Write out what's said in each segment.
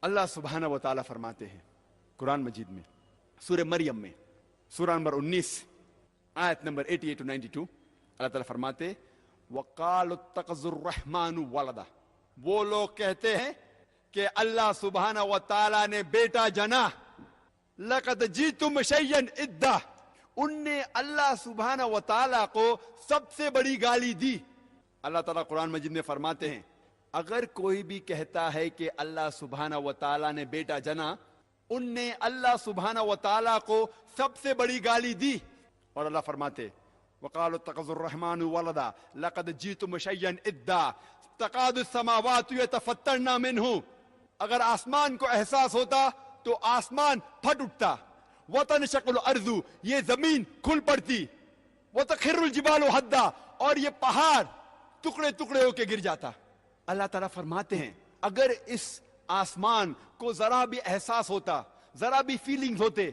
اللہ سبحانہ و تعالیٰ فرماتے ہیں قرآن مجید میں سورہ مریم میں سورہ نمبر 19 آیت نمبر 88 to 92 اللہ تعالیٰ فرماتے وَقَالُوا اتَّخَذَ الرَّحْمَنُ وَلَدًا، وہ لوگ کہتے ہیں کہ اللہ سبحانہ و تعالیٰ نے بیٹا جنا. لَقَدْ جِئْتُمْ شَيْئًا إِدًّا، ان نے اللہ سبحانہ و تعالیٰ کو سب سے بڑی گالی دی. اللہ تعالیٰ قرآن مجید میں فرماتے ہیں اگر کوئی بھی کہتا ہے کہ اللہ سبحانہ و تعالیٰ نے بیٹا جنا، ان نے اللہ سبحانہ و تعالیٰ کو سب سے بڑی گالی دی. اور اللہ فرماتے وَقَالُوا اتَّخَذَ الرَّحْمَنُ وَلَدًا لَقَدْ جِئْتُمْ شَيْئًا إِدًّا تَكَادُ السَّمَاوَاتُ يَتَفَطَّرْنَ مِنْهُ، اگر آسمان کو احساس ہوتا تو آسمان پھٹ اٹھتا. وَتَنشَقُّ الْأَرْضُ، یہ زمین کھل پڑتی. وَتَخِرُّ الْجِبَالُ هَدًّا، اور یہ پہاڑ ٹکڑے ٹکڑے ہو کے گر جاتا. اللہ تعالیٰ فرماتے ہیں اگر اس آسمان کو ذرا بھی احساس ہوتا، ذرا بھی فیلنگز ہوتے،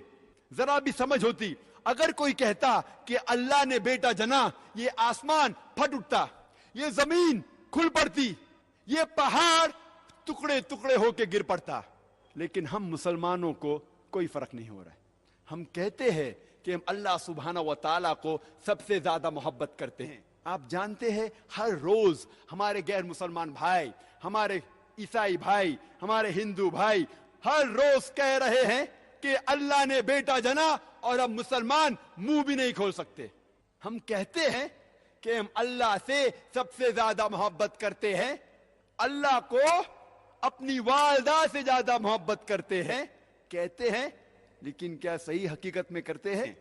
ذرا بھی سمجھ ہوتی، اگر کوئی کہتا کہ اللہ نے بیٹا جنا، یہ آسمان پھٹ اٹھتا، یہ زمین کھل پڑتی، یہ پہاڑ ٹکڑے ٹکڑے ہو کے گر پڑتا. لیکن ہم مسلمانوں کو کوئی فرق نہیں ہو رہا ہے. ہم کہتے ہیں کہ ہم اللہ سبحانہ و تعالیٰ کو سب سے زیادہ محبت کرتے ہیں. آپ جانتے ہیں ہر روز ہمارے غیر مسلمان بھائی، ہمارے عیسائی بھائی، ہمارے ہندو بھائی ہر روز کہہ رہے ہیں کہ اللہ نے بیٹا جنا، اور ہم مسلمان منہ بھی نہیں کھول سکتے. ہم کہتے ہیں کہ ہم اللہ سے سب سے زیادہ محبت کرتے ہیں، اللہ کو اپنی والدہ سے زیادہ محبت کرتے ہیں کہتے ہیں، لیکن کیا صحیح حقیقت میں کرتے ہیں؟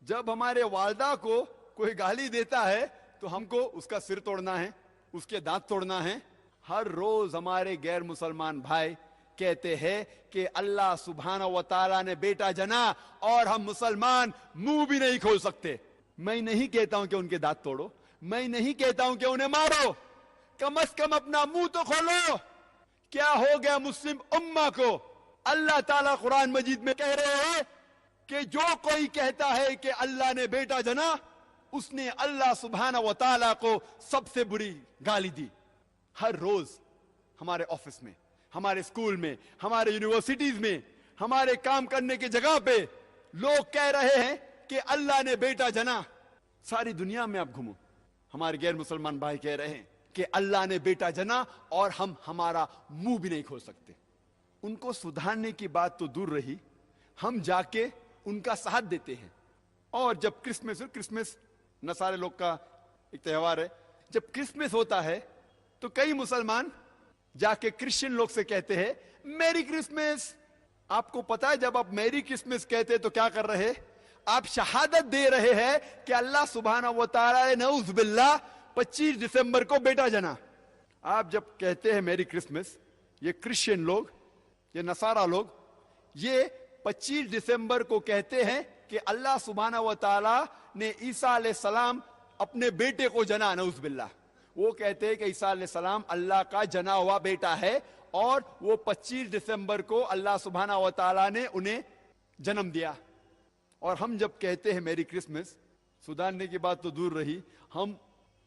جب ہمارے والدہ کو کوئی گالی دیتا ہے تو ہم کو اس کا سر توڑنا ہے، اس کے دانت توڑنا ہے. ہر روز ہمارے غیر مسلمان بھائی کہتے ہیں کہ اللہ سبحانہ و تعالیٰ نے بیٹا جنا، اور ہم مسلمان منہ بھی نہیں کھول سکتے. میں نہیں کہتا ہوں کہ ان کے دانت توڑو، میں نہیں کہتا ہوں کہ انہیں مارو، کم از کم اپنا منہ تو کھولو. کیا ہو گیا مسلم امہ کو؟ اللہ تعالیٰ قرآن مجید میں کہہ رہے ہیں کہ جو کوئی کہتا ہے کہ اللہ نے بیٹا جنا، اس نے اللہ سبحانہ و تعالیٰ کو سب سے بری گالی دی. ہر روز ہمارے آفس میں، ہمارے اسکول میں، ہمارے یونیورسٹیز میں، ہمارے کام کرنے کی جگہ پہ لوگ کہہ رہے ہیں کہ اللہ نے بیٹا جنا. ساری دنیا میں آپ گھومو، ہمارے غیر مسلمان بھائی کہہ رہے ہیں کہ اللہ نے بیٹا جنا، اور ہم ہمارا منہ بھی نہیں کھول سکتے. ان کو سدھارنے کی بات تو دور رہی، ہم جا کے ان کا ساتھ دیتے ہیں. اور جب کرسمس نصارے لوگ کا ایک تہوار ہے، جب کرسمس ہوتا ہے تو کئی مسلمان جا کے کرسچن لوگ سے کہتے ہیں میری کرسمس. آپ کو پتا ہے جب آپ میری کرسمس کہتے تو کیا کر رہے؟ آپ شہادت دے رہے ہیں کہ اللہ سبحانہ و تعالی نعوذ باللہ 25 دسمبر کو بیٹا جنا. آپ جب کہتے ہیں میری کرسمس، یہ کرسچن لوگ، یہ نصارہ لوگ، یہ 25 دسمبر کو کہتے ہیں کہ اللہ سبحانہ و تعالی نے عیسیٰ علیہ السلام اپنے بیٹے کو جنا. نعوذ باللہ. وہ کہتے ہیں کہ عیسیٰ علیہ السلام اللہ کا جنا ہوا بیٹا ہے، اور وہ 25 دسمبر کو اللہ سبحانہ و تعالی نے انہیں جنم دیا. اور ہم جب کہتے ہیں میری کرسمس، سدھارنے کی بات تو دور رہی، ہم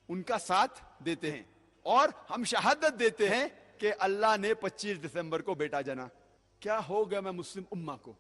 ان کا ساتھ دیتے ہیں اور ہم شہادت دیتے ہیں کہ اللہ نے 25 دسمبر کو بیٹا جنا. کیا ہو گیا میں مسلم امہ کو؟